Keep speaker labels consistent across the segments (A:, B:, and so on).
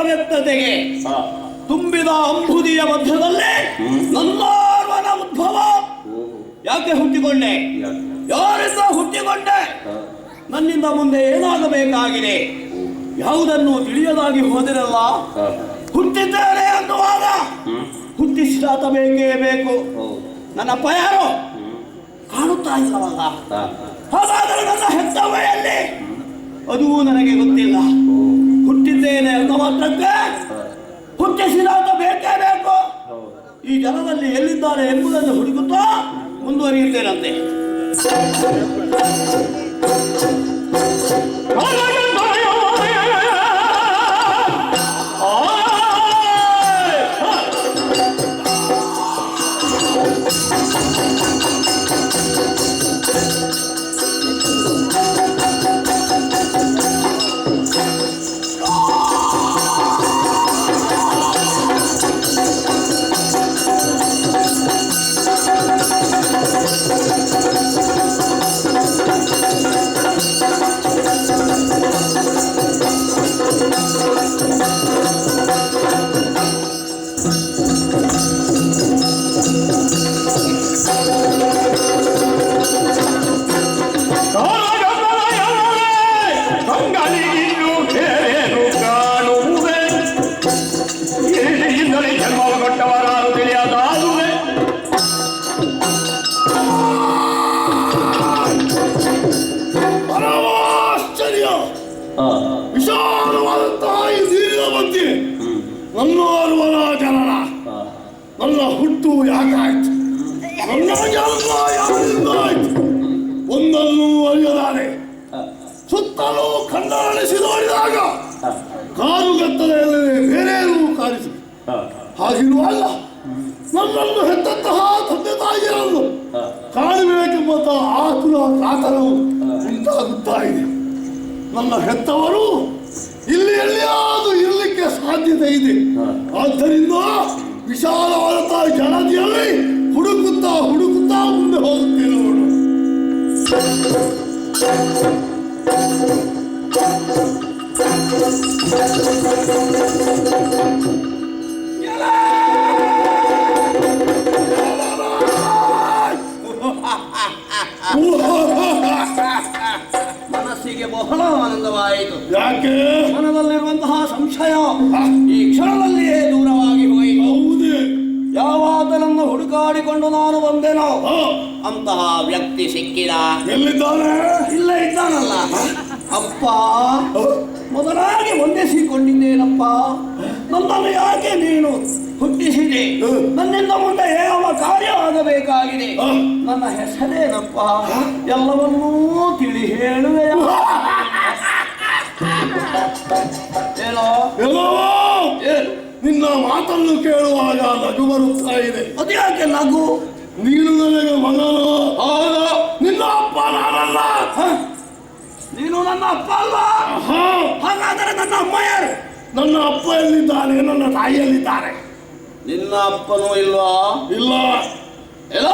A: ವ್ಯಕ್ತತೆಗೆ ತುಂಬಿದ ಅಂಬುದಿಯ ಮಧ್ಯದಲ್ಲಿ ನನ್ನೋರ್ವನ ಉದ್ಭವ. ಯಾಕೆ ಹುಟ್ಟಿಕೊಂಡೆ? ಯಾರಿಂದ ಹುಟ್ಟಿಕೊಂಡೆ? ನನ್ನಿಂದ ಮುಂದೆ ಏನಾಗಬೇಕಾಗಿದೆ? ಯಾವುದನ್ನು ತಿಳಿಯದಾಗಿ ಹೋದಿರಲ್ಲ. ಹುಟ್ಟಿದ್ದೇನೆ ಅನ್ನುವಾಗ ಹುಟ್ಟಿಸಿದಾತ ಬೇಕೇ ಬೇಕು. ನನ್ನ ಅಪ್ಪ ಯಾರು ಕಾಣುತ್ತಾ ಇಲ್ಲವಲ್ಲ. ಹಾಗಾದರೆ ನನ್ನ ಹೆತ್ತವಯಲ್ಲಿ ಅದೂ ನನಗೆ ಗೊತ್ತಿಲ್ಲ. ಹುಟ್ಟಿದ್ದೇನೆ ಅಂತ ಮಾತ್ರಕ್ಕೆ ಹುಟ್ಟಿಸಿದಾತ ಬೇಕೇ ಬೇಕು. ಈ ಜನದಲ್ಲಿ ಎಲ್ಲಿದ್ದಾರೆ ಎಂಬುದನ್ನು ಹುಡುಕುತ್ತಾ ಮುಂದುವರಿಯುತ್ತೇನಂತೆ.
B: ನನ್ನೋರ್ವನ ಜನನ ನನ್ನ ಹುಟ್ಟು ಯಾಕಾಯ್ತು? ನನ್ನ ಜನ್ಮ ಯಾರಿಂದ ಆಯ್ತು? ಒಂದನ್ನು ಅರಿಯಲಾರೆ. ಸುತ್ತಲೂ ಕಣ್ಣಾಳಿಸಿ ನೋಡಿದಾಗ ಕಾರುಗತ್ತಲೆಯಲ್ಲದೆ ಬೇರೇನೂ ಕಾಣಿಸಿ ಹಾಗಿರುವಾಗ ನನ್ನನ್ನು ಹೆತ್ತಂತಹ ತಂದೆ ತಾಯಿಯನ್ನು ಕಾಣಬೇಕೆಂಬ ಆತುರ ಕಾತರವು ಉಂಟಾಗುತ್ತಾ ಇದೆ. ನನ್ನ ಹೆತ್ತವರು ಇಲ್ಲಿ ಎಲ್ಲಿಯಾದರೂ ಇರಲಿಕ್ಕೆ ಸಾಧ್ಯತೆ ಇದೆ. ಆದ್ದರಿಂದ ವಿಶಾಲವಾದಂತಹ ಜನತೆಯಲ್ಲಿ ಹುಡುಕುತ್ತಾ ಹುಡುಕುತ್ತಾ ಮುಂದೆ ಹೋಗುತ್ತೇನೆ. ನೋಡು,
A: ಮನಸ್ಸಿಗೆ ಬಹಳ ಆನಂದವಾಯಿತು.
B: ಯಾಕೆ?
A: ಮನದಲ್ಲಿರುವಂತಹ ಸಂಶಯ ಈ ಕ್ಷಣದಲ್ಲಿಯೇ ದೂರವಾಗಿ ಹೋಯಿತು.
B: ಹೌದೇ?
A: ಯಾವಾತನನ್ನು ಹುಡುಕಾಡಿಕೊಂಡು ನಾನು ಬಂದೆನೋ ಅಂತಹ ವ್ಯಕ್ತಿ ಸಿಕ್ಕಿದ.
B: ಎಲ್ಲಿದ್ದಾನೆ?
A: ಇಲ್ಲೇ ಇದ್ದಾನಲ್ಲ. ಅಪ್ಪ, ಮೊದಲಾಗಿ ವಂದಿಸಿಕೊಂಡಿದ್ದೇನಪ್ಪ. ನನ್ನನ್ನು ಯಾಕೆ ನೀನು ಹುಟ್ಟಿಸಿದೆ? ನನ್ನಿಂದ ಮುಂದೆ ಯಾವ ಕಾರ್ಯ ಆಗಬೇಕಾಗಿದೆ? ನನ್ನ ಹೆಸರೇನಪ್ಪ? ಎಲ್ಲವನ್ನೂ ತಿಳಿ ಹೇಳುವೆ. ಏನೋ
B: ನಿನ್ನ ಮಾತನ್ನು ಕೇಳುವಾಗ ನಗು ಬರುತ್ತಾ ಇದೆ.
A: ಅದ್ಯಾಕೆ ನಗು?
B: ನೀನು ನನಗೆ ಮಗನು. ನಿನ್ನ ಅಪ್ಪ ನಾನಲ್ಲ.
A: ನೀನು ನನ್ನ ಅಪ್ಪ ಅಲ್ಲ? ಹಾಗಾದರೆ ನನ್ನ ಅಮ್ಮ ಯಾರು?
B: ನನ್ನ ಅಪ್ಪ ಎಲ್ಲಿದ್ದಾನೆ? ನನ್ನ ತಾಯಿಯಲ್ಲಿದ್ದಾರೆ.
A: ನಿನ್ನ ಅಪ್ಪನೂ ಇಲ್ವಾ?
B: ಇಲ್ಲ.
A: ಎಲ್ಲ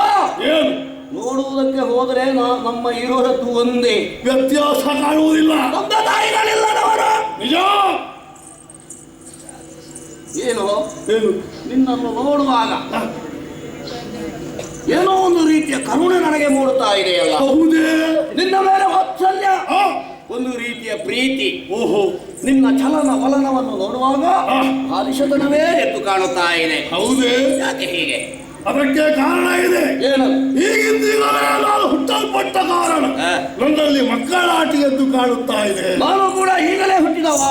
B: ಏನು?
A: ನೋಡುವುದಕ್ಕೆ ಹೋದರೆ ನಮ್ಮ ಇರೋದದ್ದು ಒಂದೇ.
B: ವ್ಯತ್ಯಾಸ ಕಾಣುವುದಿಲ್ಲ.
A: ನಮ್ಮ ತಾಯಿಗಳಿಲ್ಲದವರು.
B: ನಿಜ.
A: ಏನು
B: ಏನು?
A: ನಿನ್ನನ್ನು ನೋಡುವಾಗ ಏನೋ ಒಂದು ರೀತಿಯ ಕರುಣೆ ನನಗೆ ಮೂಡುತ್ತಾ ಇದೆಯಲ್ಲ.
B: ಹೌದೇ?
A: ನಿನ್ನ ಮೇಲೆ ವಾತ್ಸಲ್ಯ, ಒಂದು ರೀತಿಯ ಪ್ರೀತಿ.
B: ಓಹೋ.
A: ನಿನ್ನ ಚಲನ ವಲನವನ್ನು ನೋಡುವಾಗ ಆಲಿಶತನವೇ ಎದ್ದು ಕಾಣುತ್ತಾ ಇದೆ.
B: ಹೌದೇ?
A: ಯಾಕೆ ಹೀಗೆ?
B: ಅದಕ್ಕೆ ಕಾರಣ ಇದೆ.
A: ಏನು?
B: ಈಗಿಂದೀಗಲೇ ನಾನು ಹುಟ್ಟಲ್ಪಟ್ಟ ಕಾರಣ ನನ್ನಲ್ಲಿ ಮಕ್ಕಳಾಟ ಎದ್ದು ಕಾಣುತ್ತಾ ಇದೆ.
A: ನಾನು ಕೂಡ ಈಗಲೇ ಹುಟ್ಟಿದವ.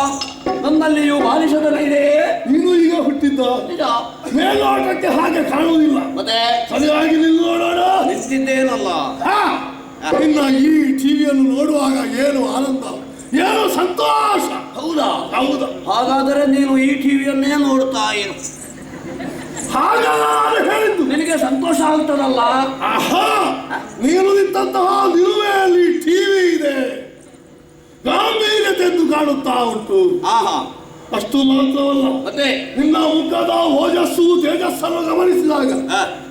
A: ನನ್ನಲ್ಲಿಯೂ ಬಾಲಿಶತನ ಇದೆ.
B: ನೀನು ಈಗ ಹುಟ್ಟಿದ್ದ ನಿಂತಿದ್ದ.
A: ನಿಜ.
B: ಮೇಲ್ನೋಟಕ್ಕೆ ಹಾಗೆ ಕಾಣುವುದಿಲ್ಲ.
A: ಮತ್ತೆ
B: ಸರಿಯಾಗಿ ನಿಲ್ಲು ನೋಡೋಣ.
A: ನಿಂತಿದ್ದೇನಲ್ಲ.
B: ನಿನ್ನ ಈ ಟಿವಿಯನ್ನು ನೋಡುವಾಗ ಏನು ಆನಂದ, ಏನು ಸಂತೋಷ.
A: ಹೌದಾ?
B: ಹೌದಾ?
A: ಹಾಗಾದರೆ ನೀನು ಈ ಟಿವಿಯನ್ನೇ ನೋಡ್ತಾ ಇರು.
B: ಹಾಗಲ್ಲ ನಾನು ಹೇಳಿದ್ದು.
A: ನಿನಗೆ ಸಂತೋಷ ಆಗ್ತದಲ್ಲ.
B: ಆಹಾ, ನೀನು ನಿಂತಹ ನಿಲುವೆಯಲ್ಲಿ ಟಿವಿ ಇದೆ, ಗಾಂಭೀರ್ಯತೆ ಎಂದು ಕಾಣುತ್ತಾ ಉಂಟು.
A: ಆಹಾ,
B: ಅಷ್ಟು ಮಾತ್ರವಲ್ಲ,
A: ಮತ್ತೆ
B: ನಿನ್ನ ಮುಖದ ಓಜಸ್ಸು ತೇಜಸ್ಸನ್ನು ಗಮನಿಸಿದಾಗ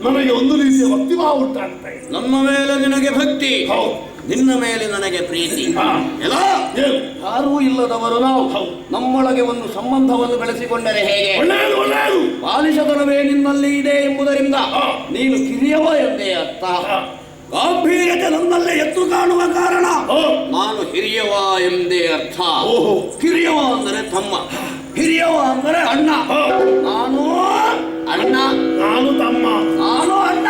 B: ನನಗೆ ಒಂದು ರೀತಿಯ ಭಕ್ತಿಭಾವ ಉಂಟಾಗ್ತಾ ಇದೆ.
A: ನಮ್ಮ ಮೇಲೆ ನಿನಗೆ ಭಕ್ತಿ,
B: ಹೌದು.
A: ನಿನ್ನ ಮೇಲೆ ನನಗೆ ಪ್ರೀತಿ. ಎಲ್ಲ
B: ಏನು?
A: ಯಾರೂ ಇಲ್ಲದವರು ನಾವು.
B: ಹೌದು.
A: ನಮ್ಮೊಳಗೆ ಒಂದು ಸಂಬಂಧವನ್ನು ಬೆಳೆಸಿಕೊಂಡರೆ ಹೇಗೆ?
B: ಒಳ್ಳೆಯದು, ಒಳ್ಳೆಯದು.
A: ಬಾಲಿಶತನವೇ ನಿನ್ನಲ್ಲಿ ಇದೆ ಎಂಬುದರಿಂದ ನೀನು ಕಿರಿಯವ ಎಂದೇ ಅರ್ಥ. ಗಾಂಭೀರ್ಯತೆ ನನ್ನಲ್ಲಿ ಎದ್ದು ಕಾಣುವ ಕಾರಣ ನಾನು ಹಿರಿಯವ ಎಂದೇ ಅರ್ಥ. ಕಿರಿಯವ ಅಂದರೆ ತಮ್ಮ, ಹಿರಿಯವ ಅಂದರೆ ಅಣ್ಣ. ನಾನು ಅಣ್ಣ,
B: ನಾನು ತಮ್ಮ,
A: ನಾನು ಅಣ್ಣ.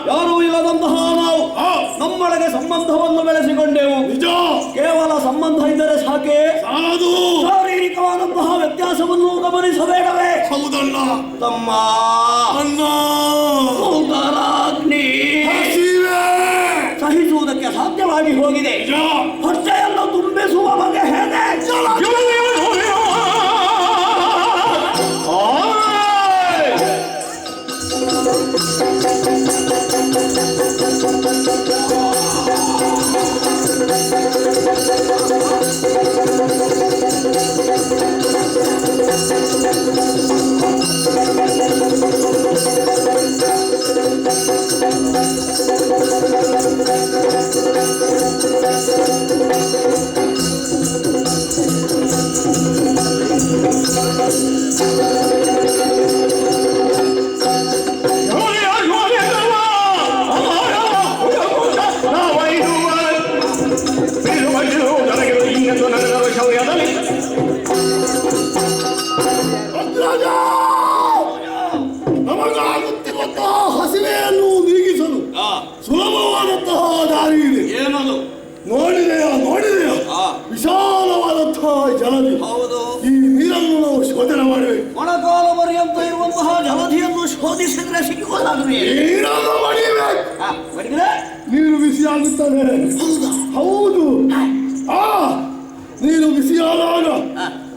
A: ಯಾರೂ ಇಲ್ಲದಂತಹ ನಾವು ನಮ್ಮೊಳಗೆ ಸಂಬಂಧವನ್ನು ಬೆಳೆಸಿಕೊಂಡೆವು.
B: ನಿಜ.
A: ಕೇವಲ ಸಂಬಂಧ ಇದ್ದರೆ ಸಾಕೆ
B: ಸಾಲದು.
A: ಶಾರೀರಿಕವಾದಂತಹ ವ್ಯತ್ಯಾಸವನ್ನು ಗಮನಿಸಬೇಡವೇ?
B: ಹೌದಲ್ಲ
A: ತಮ್ಮ,
B: ಅಣ್ಣ,
A: ಸೋದರಾಗ್ನಿ ಸಹಿಸುವುದಕ್ಕೆ ಸಾಧ್ಯವಾಗಿ ಹೋಗಿದೆ. ಹೊಟ್ಟೆಯನ್ನು ತುಂಬಿಸುವ ಬಗೆ ಹೇಗೆ?
B: ನಮಗಾಗುತ್ತಿರುವಂತಹ ಹಸಿವೆಯನ್ನು ನೀಗಿಸಲು ಸುಲಭವಾದಂತಹ ದಾರಿ ಇದೆ.
A: ಏನದು?
B: ನೋಡಿದೆಯಾ? ವಿಶಾಲವಾದಂತಹ ಜಲದಿ.
A: ಹೌದು.
B: ಈ ನೀರನ್ನು ನಾವು ಶೋಧನೆ ಮಾಡಬೇಕು.
A: ಮೊಣಕಾಲ ಪರ್ಯಂತ ಇರುವಂತಹ ಜಲಧಿಯನ್ನು ಶೋಧಿಸಿದ್ರೆ ಸಿಕ್ಕುವುದಾದ್ರೆ
B: ನೀರನ್ನು ಬಡಿಯಬೇಕು. ನೀರು ಬಿಸಿ ಆಗುತ್ತದೆ. ಹೌದು. ನೀರು ಬಿಸಿಯಾದಾಗ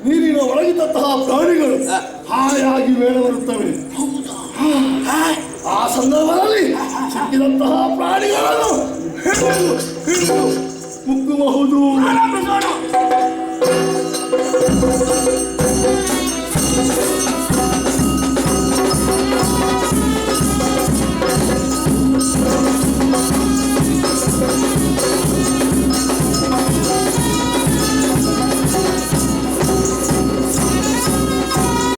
B: ನೀರಿನ ಒಳಗಿದ್ದಂತಹ ಪ್ರಾಣಿಗಳು ಹಾಯಾಗಿ ಮೇಲೆ ಬರುತ್ತವೆ. ಆ ಸಂದರ್ಭದಲ್ಲಿ ಸಿಕ್ಕಿದಂತಹ ಪ್ರಾಣಿಗಳನ್ನು ಹಿಡಿದು ಮುಕ್ಕಬಹುದು.